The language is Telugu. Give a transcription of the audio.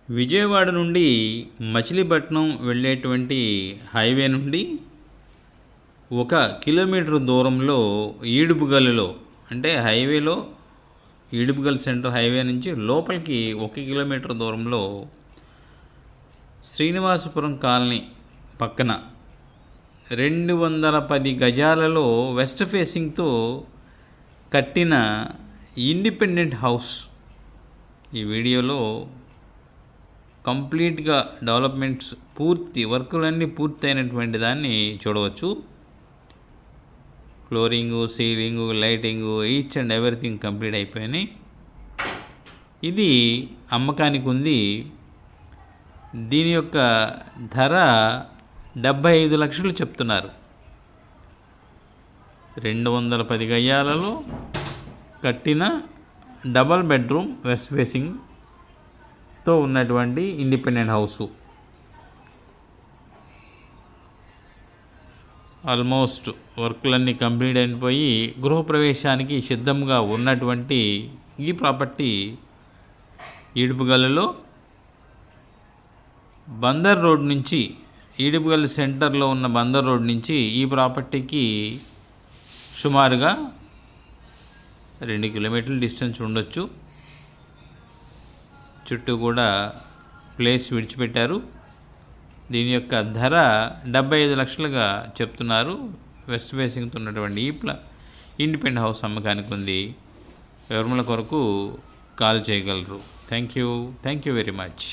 విజయవాడ నుండి మచిలీపట్నం వెళ్ళేటువంటి హైవే నుండి 1 కిలోమీటర్ దూరంలో ఈడుపుగల్లులో, అంటే హైవేలో ఈడుపుగల్ సెంటర్ హైవే నుంచి లోపలికి 1 కిలోమీటర్ దూరంలో శ్రీనివాసపురం కాలనీ పక్కన 210 గజాలలో వెస్ట్ ఫేసింగ్తో కట్టిన ఇండిపెండెంట్ హౌస్ ఈ వీడియోలో కంప్లీట్గా డెవలప్మెంట్స్ వర్కులన్నీ పూర్తయినటువంటి దాన్ని చూడవచ్చు. Flooring, ceiling, lighting, each and everything complete అయిపోయినాయి. ఇది అమ్మకానికి ఉంది. దీని యొక్క ధర 75 లక్షలు చెప్తున్నారు. 210 గజాలలో కట్టిన డబల్ బెడ్రూమ్ వెస్ట్ ఫేసింగ్తో ఉన్నటువంటి ఇండిపెండెంట్ హౌసు. ఆల్మోస్ట్ వర్క్లన్నీ కంప్లీట్ అయిపోయి గృహప్రవేశానికి సిద్ధంగా ఉన్నటువంటి ఈ ప్రాపర్టీ ఈడుపుగల్లులో బందర్ రోడ్ నుంచి, ఈడుపుగల్లు సెంటర్లో ఉన్న బందర్ రోడ్ నుంచి ఈ ప్రాపర్టీకి సుమారుగా 2 కిలోమీటర్ల డిస్టెన్స్ ఉండొచ్చు. చుట్టూ కూడా ప్లేస్ విడిచిపెట్టారు. దీని యొక్క ధర 75 లక్షలుగా చెప్తున్నారు. వెస్ట్ ఫేసింగ్తో ఉన్నటువంటి ఇండిపెండెంట్ హౌస్ అమ్మకానికి ఉంది. వివరముల కొరకు కాల్ చేయగలరు. Thank you very much.